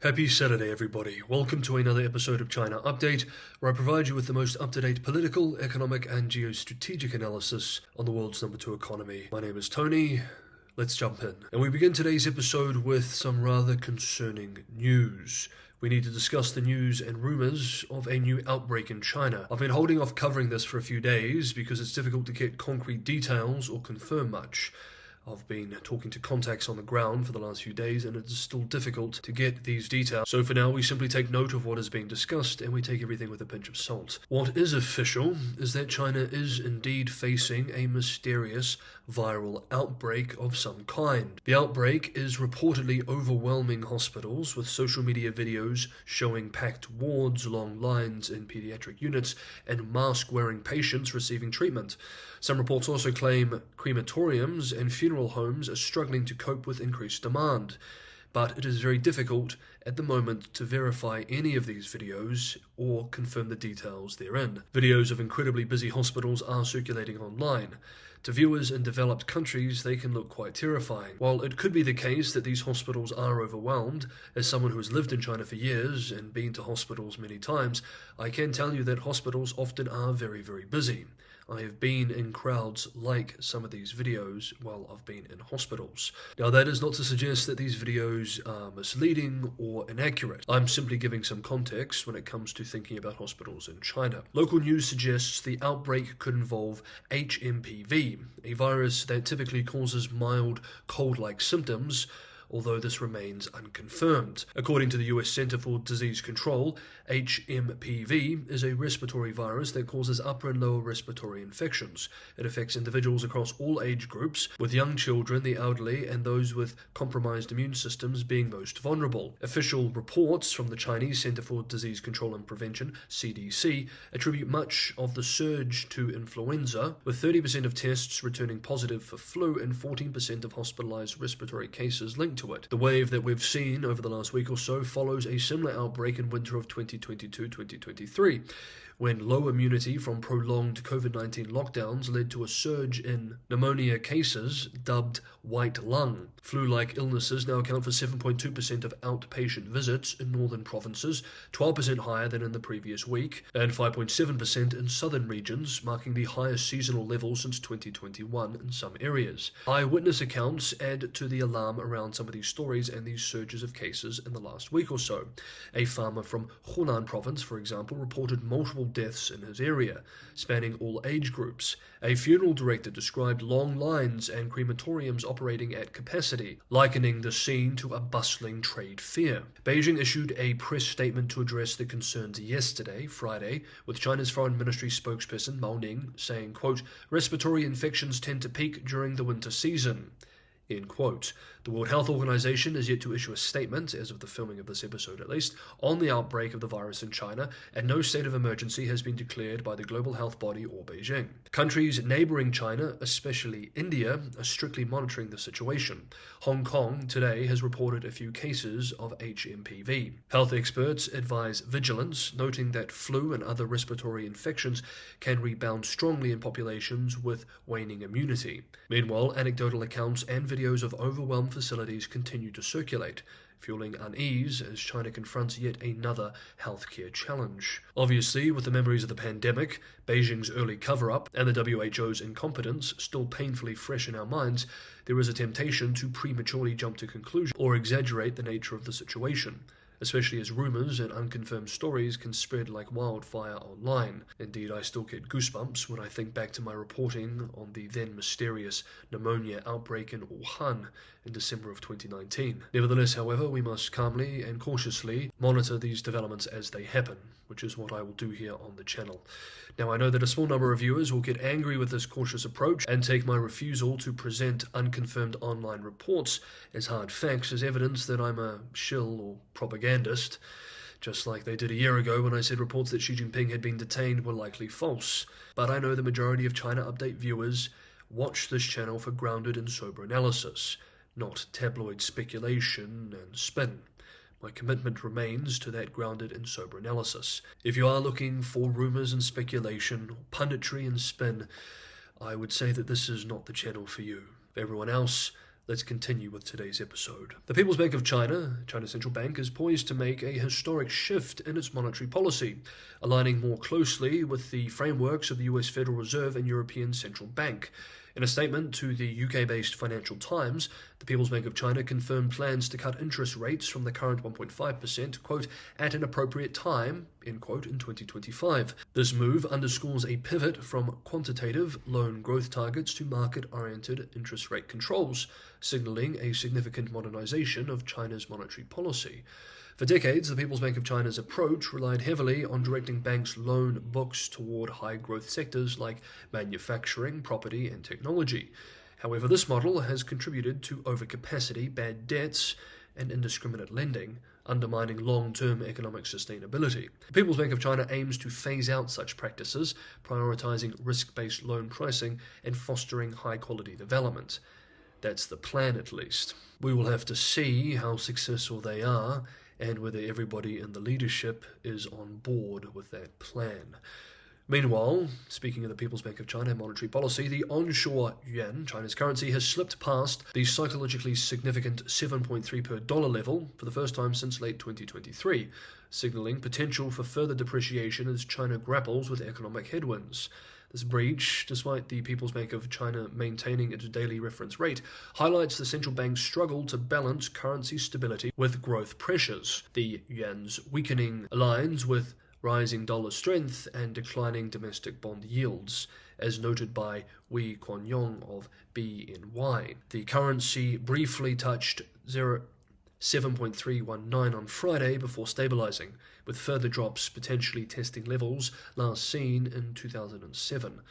Happy Saturday, everybody. Welcome to another episode of China Update, where I provide you with the most up-to-date political, economic, and geostrategic analysis on the world's number 2 economy. My name is Tony. Let's jump in. And we begin today's episode with some rather concerning news. We need to discuss the news and rumours of a new outbreak in China. I've been holding off covering this for a few days because it's difficult to get concrete details or confirm much. I've been talking to contacts on the ground for the last few days and it's still difficult to get these details. So for now we simply take note of what is being discussed and we take everything with a pinch of salt. What is official is that China is indeed facing a mysterious viral outbreak of some kind. The outbreak is reportedly overwhelming hospitals, with social media videos showing packed wards, long lines in pediatric units, and mask-wearing patients receiving treatment. Some reports also claim crematoriums and funeral homes are struggling to cope with increased demand. But it is very difficult at the moment to verify any of these videos or confirm the details therein. Videos of incredibly busy hospitals are circulating online. To viewers in developed countries, they can look quite terrifying. While it could be the case that these hospitals are overwhelmed, as someone who has lived in China for years and been to hospitals many times, I can tell you that hospitals often are very, very busy. I have been in crowds like some of these videos while I've been in hospitals. Now that is not to suggest that these videos are misleading or inaccurate. I'm simply giving some context when it comes to thinking about hospitals in China. Local news suggests the outbreak could involve HMPV, a virus that typically causes mild cold-like symptoms, although this remains unconfirmed. According to the US Center for Disease Control, HMPV is a respiratory virus that causes upper and lower respiratory infections. It affects individuals across all age groups, with young children, the elderly, and those with compromised immune systems being most vulnerable. Official reports from the Chinese Center for Disease Control and Prevention, CDC, attribute much of the surge to influenza, with 30% of tests returning positive for flu and 14% of hospitalized respiratory cases linked to it. The wave that we've seen over the last week or so follows a similar outbreak in winter of 2022-2023, when low immunity from prolonged COVID-19 lockdowns led to a surge in pneumonia cases dubbed white lung. Flu-like illnesses now account for 7.2% of outpatient visits in northern provinces, 12% higher than in the previous week, and 5.7% in southern regions, marking the highest seasonal level since 2021 in some areas. Eyewitness accounts add to the alarm around some of these stories and these surges of cases in the last week or so. A farmer from Hunan province, for example, reported multiple deaths in his area, spanning all age groups. A funeral director described long lines and crematoriums operating at capacity, likening the scene to a bustling trade fair. Beijing issued a press statement to address the concerns yesterday, Friday, with China's Foreign Ministry spokesperson Mao Ning saying, quote, "Respiratory infections tend to peak during the winter season." End quote. The World Health Organization is yet to issue a statement, as of the filming of this episode at least, on the outbreak of the virus in China, and no state of emergency has been declared by the global health body or Beijing. Countries neighboring China, especially India, are strictly monitoring the situation. Hong Kong today has reported a few cases of HMPV. Health experts advise vigilance, noting that flu and other respiratory infections can rebound strongly in populations with waning immunity. Meanwhile, anecdotal accounts and videos of overwhelmed facilities continue to circulate, fueling unease as China confronts yet another healthcare challenge. Obviously, with the memories of the pandemic, Beijing's early cover-up, and the WHO's incompetence still painfully fresh in our minds, there is a temptation to prematurely jump to conclusions or exaggerate the nature of the situation, especially as rumours and unconfirmed stories can spread like wildfire online. Indeed, I still get goosebumps when I think back to my reporting on the then mysterious pneumonia outbreak in Wuhan in December of 2019. Nevertheless, however, we must calmly and cautiously monitor these developments as they happen, which is what I will do here on the channel. Now, I know that a small number of viewers will get angry with this cautious approach and take my refusal to present unconfirmed online reports as hard facts as evidence that I'm a shill or propagandist, just like they did a year ago when I said reports that Xi Jinping had been detained were likely false. But I know the majority of China Update viewers watch this channel for grounded and sober analysis, not tabloid speculation and spin. My commitment remains to that grounded and sober analysis. If you are looking for rumours and speculation, punditry and spin, I would say that this is not the channel for you. For everyone else, Let's continue with today's episode. The People's Bank of China, China's central bank, is poised to make a historic shift in its monetary policy, aligning more closely with the frameworks of the US Federal Reserve and European Central Bank. In a statement to the UK-based Financial Times, the People's Bank of China confirmed plans to cut interest rates from the current 1.5%, quote, at an appropriate time, end quote, in 2025. This move underscores a pivot from quantitative loan growth targets to market-oriented interest rate controls, signaling a significant modernization of China's monetary policy. For decades, the People's Bank of China's approach relied heavily on directing banks' loan books toward high-growth sectors like manufacturing, property, and technology. However, this model has contributed to overcapacity, bad debts, and indiscriminate lending, undermining long-term economic sustainability. The People's Bank of China aims to phase out such practices, prioritizing risk-based loan pricing and fostering high-quality development. That's the plan, at least. We will have to see how successful they are and whether everybody in the leadership is on board with that plan. Meanwhile, speaking of the People's Bank of China monetary policy, the onshore yuan, China's currency, has slipped past the psychologically significant 7.3 per dollar level for the first time since late 2023, signaling potential for further depreciation as China grapples with economic headwinds. This breach, despite the People's Bank of China maintaining its daily reference rate, highlights the central bank's struggle to balance currency stability with growth pressures. The yuan's weakening aligns with rising dollar strength and declining domestic bond yields, as noted by Wei Quanyong of BNY. The currency briefly touched 7.319 on Friday before stabilizing, with further drops potentially testing levels last seen in 2007.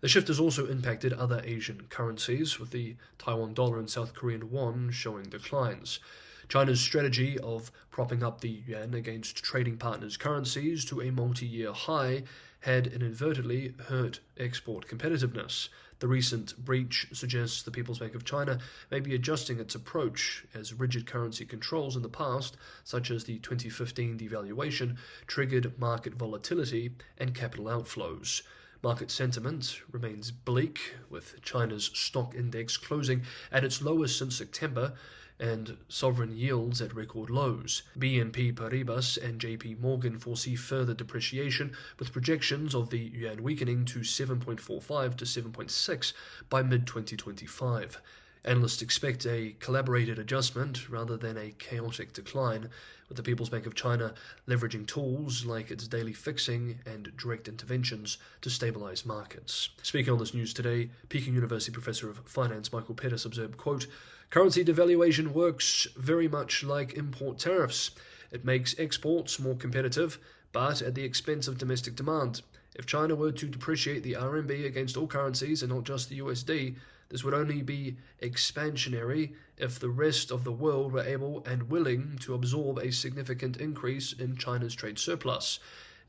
The shift has also impacted other Asian currencies, with the Taiwan dollar and South Korean won showing declines. China's strategy of propping up the yuan against trading partners' currencies to a multi-year high had inadvertently hurt export competitiveness. The recent breach suggests the People's Bank of China may be adjusting its approach, as rigid currency controls in the past, such as the 2015 devaluation, triggered market volatility and capital outflows. Market sentiment remains bleak, with China's stock index closing at its lowest since September, and sovereign yields at record lows. BNP Paribas and JP Morgan foresee further depreciation, with projections of the yuan weakening to 7.45 to 7.6 by mid-2025. Analysts expect a collaborated adjustment rather than a chaotic decline, with the People's Bank of China leveraging tools like its daily fixing and direct interventions to stabilize markets. Speaking on this news today, Peking University Professor of Finance Michael Pettis observed, quote, "Currency devaluation works very much like import tariffs. It makes exports more competitive, but at the expense of domestic demand. If China were to depreciate the RMB against all currencies and not just the USD, this would only be expansionary if the rest of the world were able and willing to absorb a significant increase in China's trade surplus.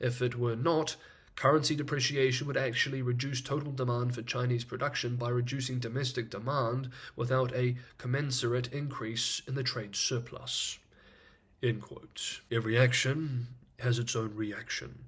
If it were not, currency depreciation would actually reduce total demand for Chinese production by reducing domestic demand without a commensurate increase in the trade surplus." End quote. Every action has its own reaction.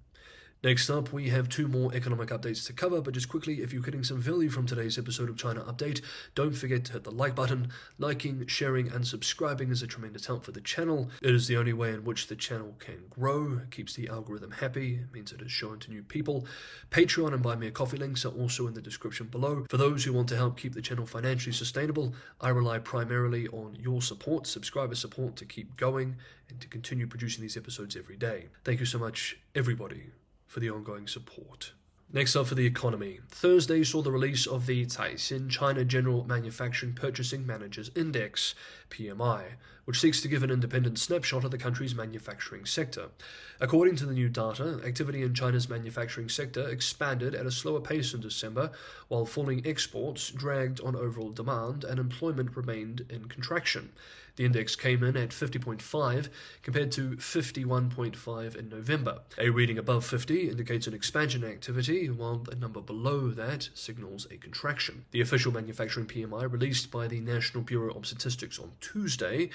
Next up, we have two more economic updates to cover, but just quickly, if you're getting some value from today's episode of China Update, don't forget to hit the like button. Liking, sharing, and subscribing is a tremendous help for the channel. It is the only way in which the channel can grow. It keeps the algorithm happy. It means it is shown to new people. Patreon and Buy Me a Coffee links are also in the description below. For those who want to help keep the channel financially sustainable, I rely primarily on your support, subscriber support, to keep going and to continue producing these episodes every day. Thank you so much, everybody, for the ongoing support. Next up, for the economy. Thursday saw the release of the Caixin China General Manufacturing Purchasing Managers Index, PMI, which seeks to give an independent snapshot of the country's manufacturing sector. According to the new data, activity in China's manufacturing sector expanded at a slower pace in December, while falling exports dragged on overall demand and employment remained in contraction. The index came in at 50.5 compared to 51.5 in November. A reading above 50 indicates an expansion activity, while a number below that signals a contraction. The official manufacturing PMI released by the National Bureau of Statistics on Tuesday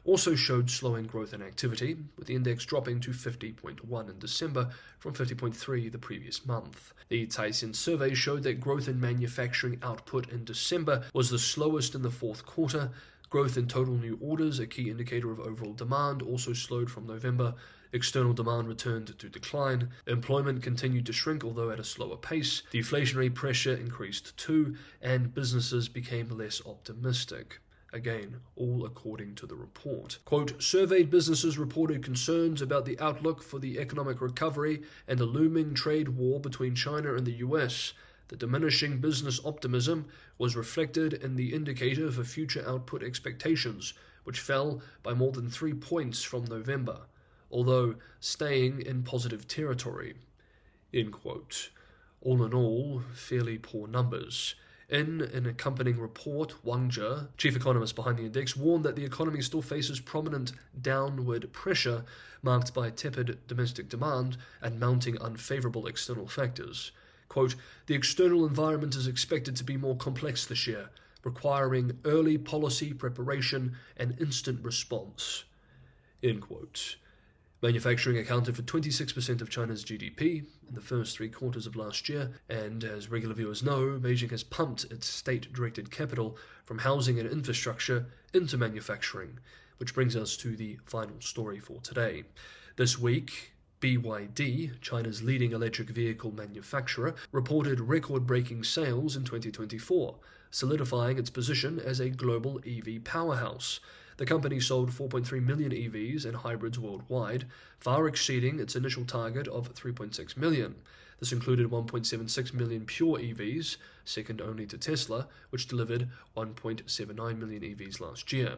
also showed slowing growth in activity, with the index dropping to 50.1 in December from 50.3 the previous month. The Caixin survey showed that growth in manufacturing output in December was the slowest in the fourth quarter, Growth in total new orders, a key indicator of overall demand, also slowed from November. External demand returned to decline. Employment continued to shrink, although at a slower pace. Deflationary pressure increased too, and businesses became less optimistic. Again, all according to the report. Quote, surveyed businesses reported concerns about the outlook for the economic recovery and the looming trade war between China and the US. The diminishing business optimism was reflected in the indicator for future output expectations, which fell by more than 3 points from November, although staying in positive territory. End quote. All in all, fairly poor numbers. In an accompanying report, Wang Zhe, chief economist behind the index, warned that the economy still faces prominent downward pressure marked by tepid domestic demand and mounting unfavorable external factors. Quote, the external environment is expected to be more complex this year, requiring early policy preparation and instant response. End quote. Manufacturing accounted for 26% of China's GDP in the first 3 quarters of last year, and as regular viewers know, Beijing has pumped its state-directed capital from housing and infrastructure into manufacturing, which brings us to the final story for today. This week, BYD, China's leading electric vehicle manufacturer, reported record-breaking sales in 2024, solidifying its position as a global EV powerhouse. The company sold 4.3 million EVs and hybrids worldwide, far exceeding its initial target of 3.6 million. This included 1.76 million pure EVs, second only to Tesla, which delivered 1.79 million EVs last year.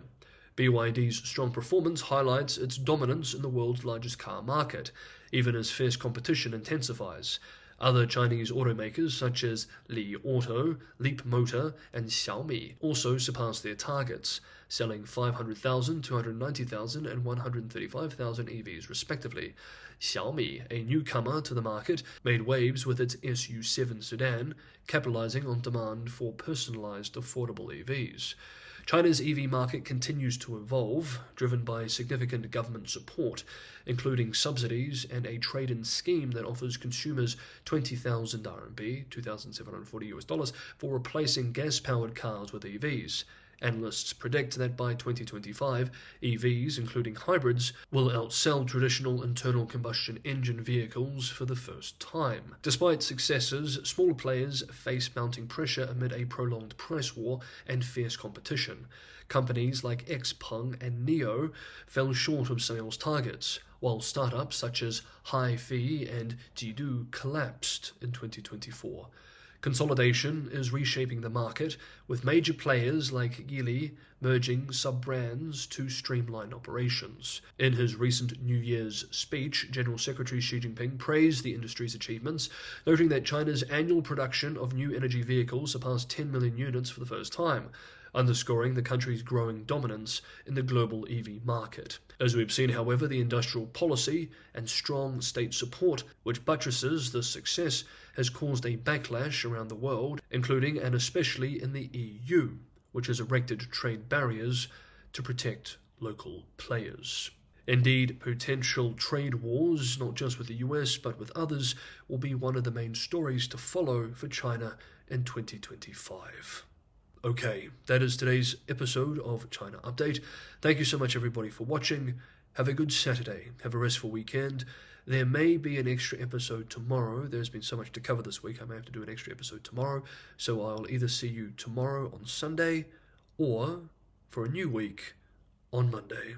BYD's strong performance highlights its dominance in the world's largest car market, even as fierce competition intensifies. Other Chinese automakers such as Li Auto, Leap Motor, and Xiaomi also surpassed their targets, selling 500,000, 290,000, and 135,000 EVs respectively. Xiaomi, a newcomer to the market, made waves with its SU7 sedan, capitalizing on demand for personalized, affordable EVs. China's EV market continues to evolve, driven by significant government support, including subsidies and a trade-in scheme that offers consumers 20,000 RMB, $2,740 for replacing gas-powered cars with EVs. Analysts predict that by 2025, EVs, including hybrids, will outsell traditional internal combustion engine vehicles for the first time. Despite successes, smaller players face mounting pressure amid a prolonged price war and fierce competition. Companies like XPeng and NIO fell short of sales targets, while startups such as HiFi and Jidu collapsed in 2024. Consolidation is reshaping the market, with major players like Geely merging sub-brands to streamline operations. In his recent New Year's speech, General Secretary Xi Jinping praised the industry's achievements, noting that China's annual production of new energy vehicles surpassed 10 million units for the first time, underscoring the country's growing dominance in the global EV market. As we've seen, however, the industrial policy and strong state support which buttresses this success has caused a backlash around the world, including and especially in the EU, which has erected trade barriers to protect local players. Indeed, potential trade wars, not just with the US but with others, will be one of the main stories to follow for China in 2025. Okay, that is today's episode of China Update. Thank you so much, everybody, for watching. Have a good Saturday. Have a restful weekend. There may be an extra episode tomorrow. There's been so much to cover this week. I may have to do an extra episode tomorrow. So I'll either see you tomorrow on Sunday or for a new week on Monday.